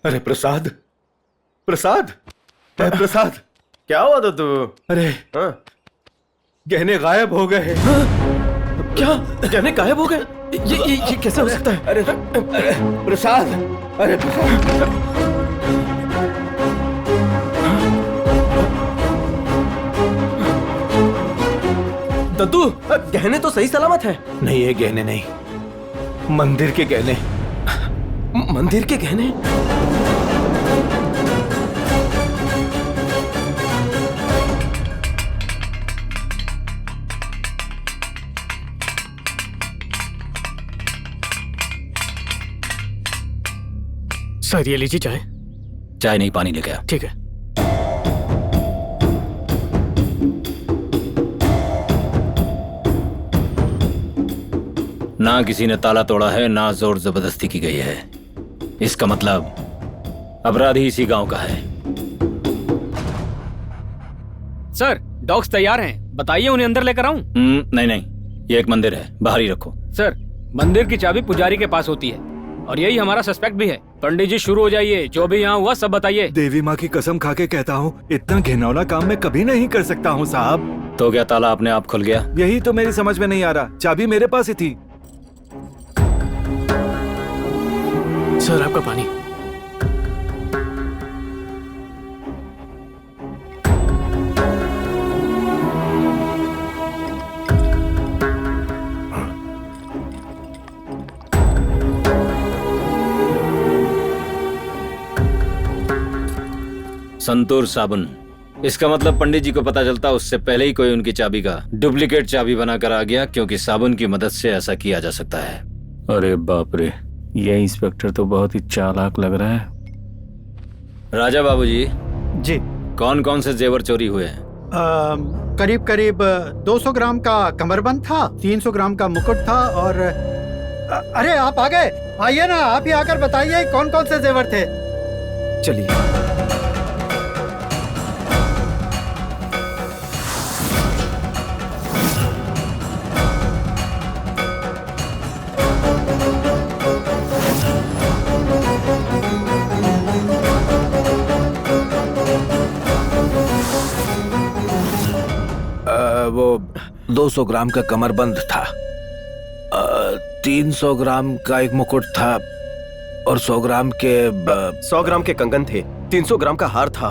अरे प्रसाद, प्रसाद, प्रसाद, क्या हुआ तो तू? अरे हाँ? गहने गायब हो गए। क्या गहने गायब हो गए? ये कैसे हो सकता है? अरे प्रसाद, अरे प्रसाद, दद्दू, गहने तो सही सलामत है। नहीं ये गहने नहीं, मंदिर के गहने। मंदिर के गहने? सर ये लीजिए चाय। चाय नहीं, पानी लेके आ। ठीक है। ना किसी ने ताला तोड़ा है, ना जोर जबरदस्ती की गई है। इसका मतलब अपराधी इसी गांव का है। सर डॉग्स तैयार हैं, बताइए उन्हें अंदर लेकर आऊं? नहीं नहीं, ये एक मंदिर है, बाहर ही रखो। सर मंदिर की चाबी पुजारी के पास होती है और यही हमारा सस्पेक्ट भी है। पंडित जी शुरू हो जाइए, जो भी यहाँ हुआ सब बताइए। देवी माँ की कसम खा के कहता हूँ, इतना घिनौना काम मैं कभी नहीं कर सकता हूँ साहब। तो क्या ताला अपने आप खुल गया? यही तो मेरी समझ में नहीं आ रहा, चाबी मेरे पास ही थी। सर आपका पानी। संतूर साबुन। इसका मतलब पंडित जी को पता चलता उससे पहले ही कोई उनकी चाबी का डुप्लीकेट चाबी बनाकर आ गया, क्योंकि साबुन की मदद से ऐसा किया जा सकता है। अरे बाप रे, ये इंस्पेक्टर तो बहुत ही चालाक लग रहा है। राजा बाबूजी जी, कौन कौन से जेवर चोरी हुए हैं? करीब करीब 200 ग्राम का कमरबंद था, 300 ग्राम का मुकुट था और अरे आप आ गए, आइए ना, आप ही आकर बताइए कौन कौन से जेवर थे। चलिए। वो 200 ग्राम का कमरबंद था, 300 ग्राम का एक मुकुट था और 100 ग्राम के 100 ग्राम के कंगन थे, 300 ग्राम का हार था,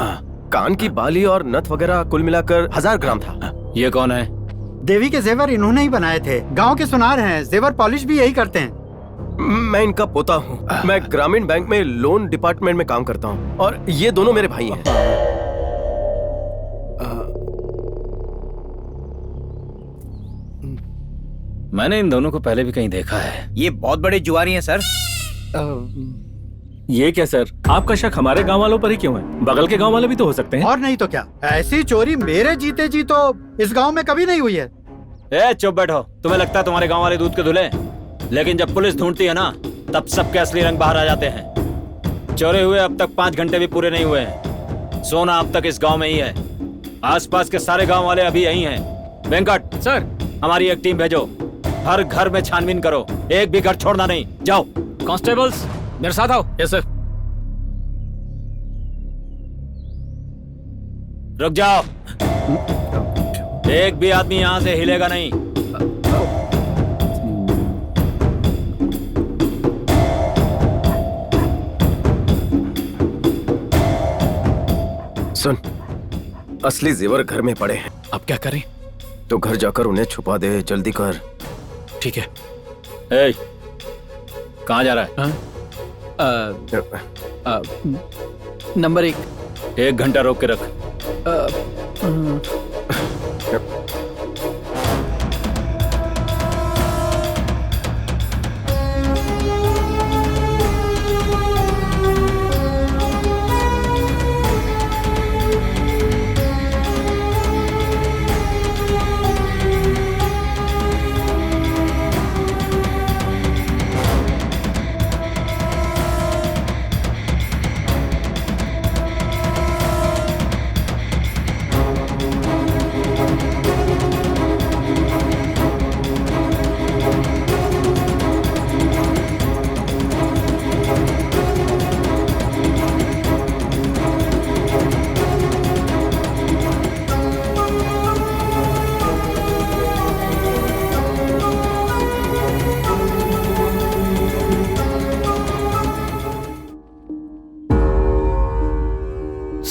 कान की बाली और नथ वगैरह कुल मिलाकर 1000 ग्राम था। ये कौन है? देवी के जेवर इन्होंने ही बनाए थे, गांव के सुनार हैं, जेवर पॉलिश भी यही करते हैं। मैं इनका पोता हूँ, मैं ग्रामीण बैंक में लोन डिपार्टमेंट में काम करता हूँ और ये दोनों मेरे भाई हैं। मैंने इन दोनों को पहले भी कहीं देखा है। ये बहुत बड़े जुआरी हैं सर। ये क्या सर, आपका शक हमारे गांव वालों पर ही क्यों है? बगल के गांव वाले भी तो हो सकते हैं। और नहीं तो क्या, ऐसी चोरी मेरे जीते जी तो इस गांव में कभी नहीं हुई है। ए चुप बैठो, तुम्हें लगता है तुम्हारे गांव वाले दूध के धुले? लेकिन जब पुलिस ढूंढती है ना, तब सबके असली रंग बाहर आ जाते हैं। चोरी हुए अब तक 5 घंटे भी पूरे नहीं हुए हैं। सोना अब तक इस गांव में ही है, आसपास के सारे गांव वाले अभी यही हैं। वेंकट सर हमारी एक टीम भेजो, हर घर में छानबीन करो, एक भी घर छोड़ना नहीं। जाओ। कांस्टेबल्स मेरे साथ आओ। Yes sir. रुक जाओ, एक भी आदमी यहाँ से हिलेगा नहीं। सुन, असली जेवर घर में पड़े हैं। अब क्या करें? तो घर जाकर उन्हें छुपा दे, जल्दी कर। ठीक है। ए, कहाँ जा रहा है? नंबर 1। 1 घंटा रोक के रख।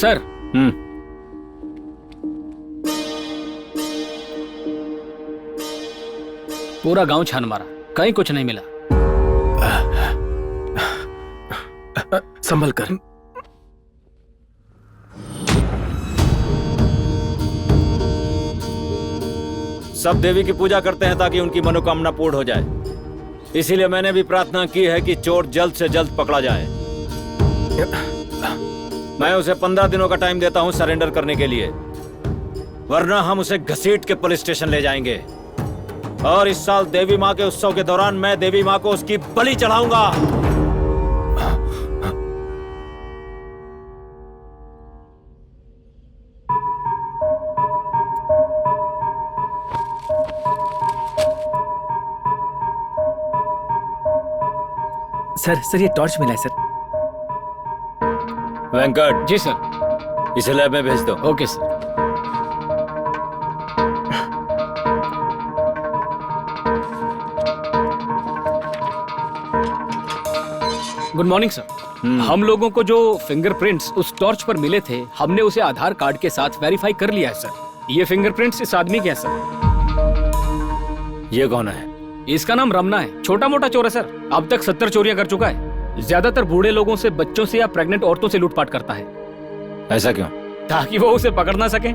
सर पूरा गांव छान मारा, कहीं कुछ नहीं मिला। संभल कर। सब देवी की पूजा करते हैं ताकि उनकी मनोकामना पूर्ण हो जाए। इसीलिए मैंने भी प्रार्थना की है कि चोर जल्द से जल्द पकड़ा जाए। मैं उसे 15 दिनों का टाइम देता हूं सरेंडर करने के लिए, वरना हम उसे घसीट के पुलिस स्टेशन ले जाएंगे। और इस साल देवी माँ के उत्सव के दौरान मैं देवी माँ को उसकी बलि चढ़ाऊंगा। सर ये टॉर्च मिला है सर। वेंकट जी सर। इसे लैब में भेज दो। Okay sir. Good morning sir. हम लोगों को जो फिंगरप्रिंट्स उस टॉर्च पर मिले थे, हमने उसे आधार कार्ड के साथ वेरीफाई कर लिया है सर। ये फिंगरप्रिंट्स इस आदमी के हैं सर। ये कौन है? इसका नाम रमना है, छोटा मोटा चोर है सर। अब तक 70 चोरियां कर चुका है। ज्यादातर बूढ़े लोगों से, बच्चों से या प्रेग्नेंट औरतों से लूटपाट करता है। ऐसा क्यों? ताकि वो उसे पकड़ ना सके।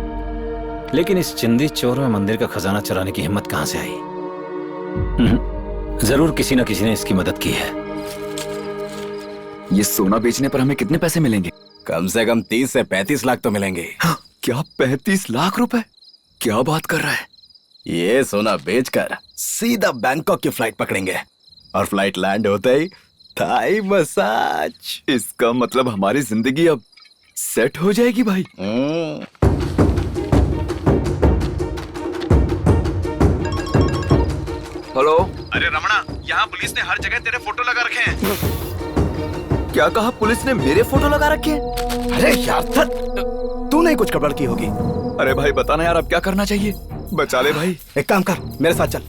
लेकिन इस चिंदी चोर में मंदिर का खजाना चुराने की हिम्मत कहां से आई? जरूर किसी न किसी ने इसकी मदद की है। ये सोना बेचने पर हमें कितने पैसे मिलेंगे? कम से कम 30 से 35 लाख तो मिलेंगे। क्या 35 लाख रुपए? क्या बात कर रहा है? ये सोना बेचकर सीधा बैंकॉक की फ्लाइट पकड़ेंगे और फ्लाइट लैंड होते ही थाई मसाज। इसका मतलब हमारी जिंदगी अब सेट हो जाएगी भाई। हेलो। अरे रमणा, यहाँ पुलिस ने हर जगह तेरे फोटो लगा रखे हैं। क्या कहा? पुलिस ने मेरे फोटो लगा रखे हैं? अरे यार तू नहीं कुछ गड़बड़ की होगी। अरे भाई बताना यार, अब क्या करना चाहिए? बचा ले भाई। एक काम कर, मेरे साथ चल।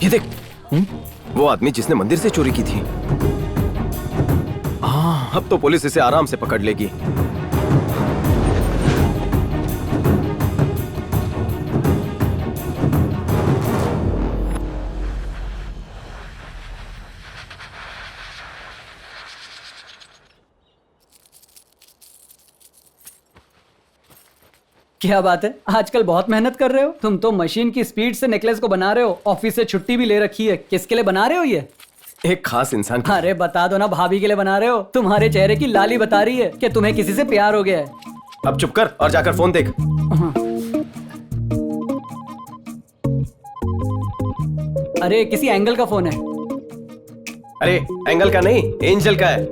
ये देख, वो आदमी जिसने मंदिर से चोरी की थी। अब तो पुलिस इसे आराम से पकड़ लेगी। क्या बात है, आजकल बहुत मेहनत कर रहे हो। तुम तो मशीन की स्पीड से नेकलेस को बना रहे हो। ऑफिस से छुट्टी भी ले रखी है। किसके लिए बना रहे हो ये? एक खास इंसान की। अरे बता दो ना, भाभी के लिए बना रहे हो। तुम्हारे चेहरे की लाली बता रही है कि तुम्हें किसी से प्यार हो गया है। अब चुप कर और जाकर फोन देख। अरे किसी एंगल का फोन है। अरे एंगल का नहीं, एंजल का है।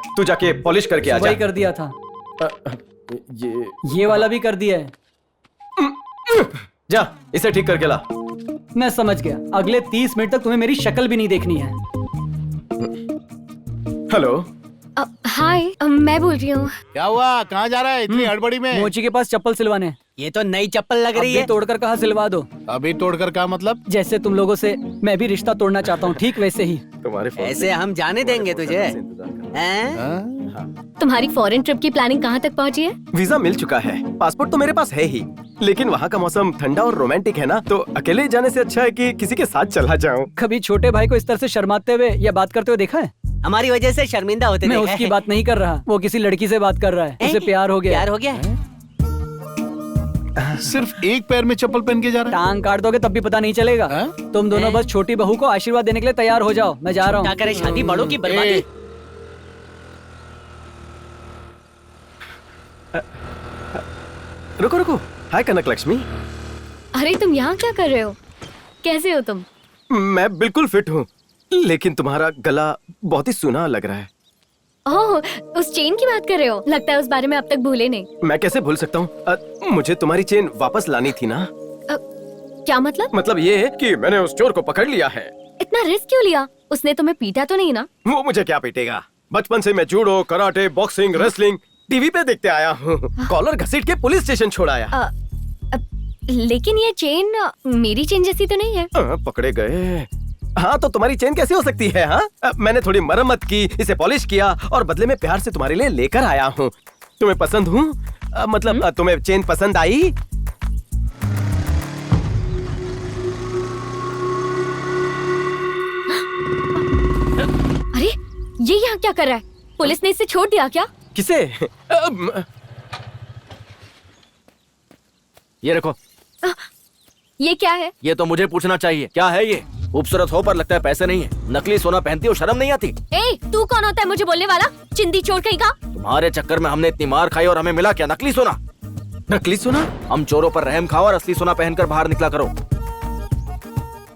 तू जाके पॉलिश करके आ जा। वही कर दिया था। ये वाला भी कर दिया है। जा इसे ठीक करके ला। मैं समझ गया। अगले 30 मिनट तक तुम्हें मेरी शक्ल भी नहीं देखनी है। हेलो। हाय, मैं बोल रही हूँ। क्या हुआ? कहाँ जा रहा है इतनी हड़बड़ी में? मोची के पास चप्पल सिलवाने। ये तो नई चप्पल लग रही है। तोड़कर कहाँ सिलवा दो। अभी तोड़कर का मतलब? जैसे तुम लोगों से मैं भी रिश्ता तोड़ना चाहता हूँ, ठीक वैसे ही। ऐसे हम जाने देंगे तुझे? तुम्हारी फॉरेन ट्रिप की प्लानिंग कहाँ तक पहुँची है? वीजा मिल चुका है, पासपोर्ट तो मेरे पास है ही, लेकिन वहाँ का मौसम ठंडा और रोमांटिक है ना, तो अकेले जाने से अच्छा है कि किसी के साथ चला जाऊँ। कभी छोटे भाई को इस तरह से शर्माते हुए या बात करते हुए देखा है? हमारी वजह से शर्मिंदा होते मैं उसकी बात नहीं कर रहा। वो किसी लड़की से बात कर रहा है। उसे प्यार हो गया। प्यार हो गया? सिर्फ एक पैर में चप्पल पहन के जा रहा है? टांग काट दोगे तब भी पता नहीं चलेगा। तुम दोनों बस छोटी बहू को आशीर्वाद देने के लिए तैयार हो जाओ। मैं जा रहा हूँ। क्या करे, शादी बड़ों की बर्बादी। रुको रुको। हाय कनक लक्ष्मी। अरे तुम यहाँ क्या कर रहे हो? कैसे हो तुम? मैं बिल्कुल फिट हूँ, लेकिन तुम्हारा गला बहुत ही सूना लग रहा है। ओह, उस चेन की बात कर रहे हो? लगता है उस बारे में अब तक भूले नहीं। मैं कैसे भूल सकता हूँ? मुझे तुम्हारी चेन वापस लानी थी ना। क्या मतलब? मतलब ये है कि मैंने उस चोर को पकड़ लिया है। इतना रिस्क क्यों लिया? उसने तुम्हें पीटा तो नहीं ना? वो मुझे क्या पीटेगा? बचपन से मैं judo, karate, boxing, wrestling TV पे देखते आया हूँ। कॉलर घसीट के पुलिस स्टेशन छोड़ाया। लेकिन ये चेन मेरी चेन जैसी तो नहीं है। पकड़े गए। हाँ तो तुम्हारी चेन कैसी हो सकती है? हाँ मैंने थोड़ी मरम्मत की, इसे पॉलिश किया और बदले में प्यार से तुम्हारे लिए लेकर आया हूँ। तुम्हें पसंद हूँ? मतलब तुम्हें चेन पसंद आई? अरे ये यहाँ क्या कर रहा है? पुलिस ने इसे छोड़ दिया क्या? किसे? ये रखो। ये क्या है? ये तो मुझे पूछना चाहिए, क्या है ये? खूबसूरत हो पर लगता है पैसे नहीं है। नकली सोना पहनती हो, शर्म नहीं आती? ए, तू कौन होता है मुझे बोलने वाला? चिंदी चोर कहीं का? तुम्हारे चक्कर में हमने इतनी मार खाई और हमें मिला क्या? नकली सोना। नकली सोना? हम चोरों पर रहम खाओ और असली सोना पहनकर बाहर निकला करो।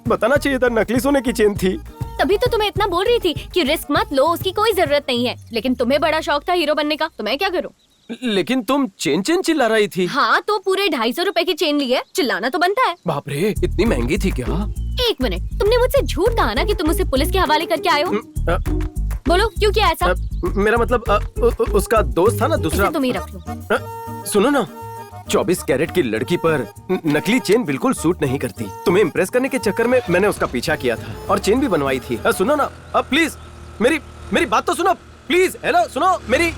बताना चाहिए था नकली सोने की चेन थी। तभी तो तुम्हें इतना बोल रही थी कि रिस्क मत लो, उसकी कोई जरूरत नहीं है। लेकिन तुम्हें बड़ा शौक था हीरो बनने का, तो मैं क्या करूं? लेकिन तुम चेन चेन चिल्ला रही थी। हाँ तो पूरे 250 रुपए की चेन ली है, चिल्लाना तो बनता है। बाप रे, इतनी महंगी थी क्या? एक मिनट, तुमने मुझसे झूठ कहा ना कि तुम उसे पुलिस के हवाले करके आए हो? बोलो क्यों किया ऐसा? मेरा मतलब उसका दोस्त था ना दूसरा। तुम ही रख लो। सुनो ना, 24 कैरेट की लड़की पर नकली चेन बिल्कुल सूट नहीं करती। तुम्हें इम्प्रेस करने के चक्कर में मैंने उसका पीछा किया था और चेन भी बनवाई थी। सुनो ना, प्लीज मेरी बात तो सुनो प्लीज। हेलो सुनो मेरी।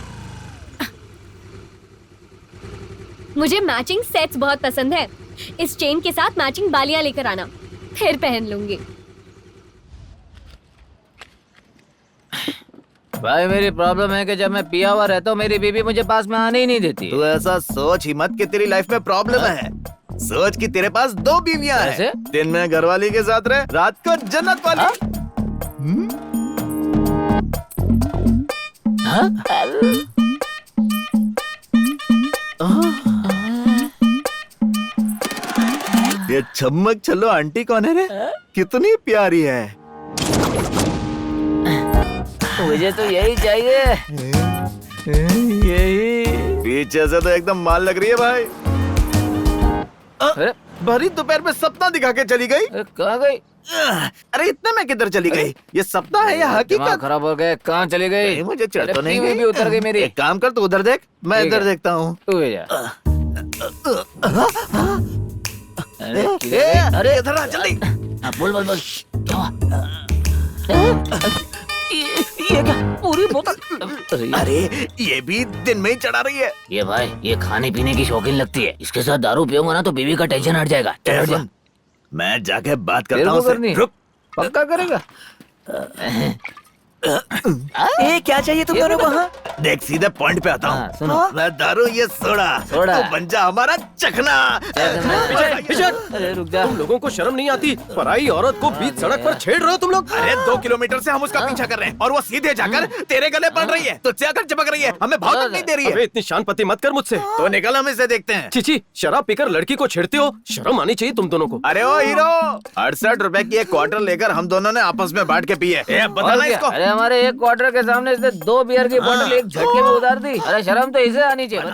मुझे मैचिंग सेट्स बहुत पसंद है। इस चेन के साथ मैचिंग बालियां लेकर आना, फिर पहन लूंगी। भाई मेरी प्रॉब्लम है कि जब मैं पिया हुआ रहता हूँ मेरी बीवी मुझे पास में आने ही नहीं देती। तू ऐसा सोच ही मत कि तेरी लाइफ में प्रॉब्लम है। सोच कि तेरे पास 2 बीवियां हैं। दिन में घरवाली के साथ रहे, रात को जन्नत वाली। ये चम्मक चलो आंटी कौन है रे? कितनी प्यारी है। मुझे तो यही चाहिए। यही पीछे से तो एकदम माल लग रही है भाई। भरी दोपहर में सपना दिखा के चली गई। कहाँ गई? अरे इतने में किधर चली गई? ये सपना है या हकीकत? खराब हो गया, कहाँ चली गई? मुझे चढ़ तो नहीं भी उतर गई मेरी। एक काम कर, तू उधर देख, मैं इधर देखता हूँ। तू जा। अरे इधर आ जल्दी। बोल बोल बोल। ये क्या? पूरी बोतल? अरे ये भी दिन में ही चढ़ा रही है। ये भाई, ये खाने पीने की शौकीन लगती है। इसके साथ दारू पियोगा ना तो बीवी का टेंशन हट जाएगा। मैं जाके बात करता हूँ। रुक, पक्का करेगा? ये क्या चाहिए तुम दोनों को? हाँ? देख सीधे पॉइंट पे आता हूँ। मैं दारू, ये सोडा। तो बन जा हमारा चखना। अरे रुक जा। तुम लोगों को शर्म नहीं आती? पराई औरत को बीच सड़क पर छेड़ रहे हो तुम लोग। अरे 2 किलोमीटर से हम उसका पीछा कर रहे हैं और वो सीधे जाकर तेरे गले पड़ रही है। तो आकर चिपक रही है, हमें भाव तक नहीं दे रही है। इतनी शांतपति मत कर मुझसे। तो निकल, हम इसे देखते हैं। चीची, शराब पीकर लड़की को छेड़ते हो, शर्म आनी चाहिए तुम दोनों को। अरे ओ हीरो, 68 रुपए की एक क्वार्टर लेकर हम दोनों ने आपस में बांट के पिए। बताना इसको। अरे हमारे एक क्वार्टर के सामने इसने 2 बियर की बोतल एक झटके में उतार दी। अरे शर्म तो इसे आनी चाहिए।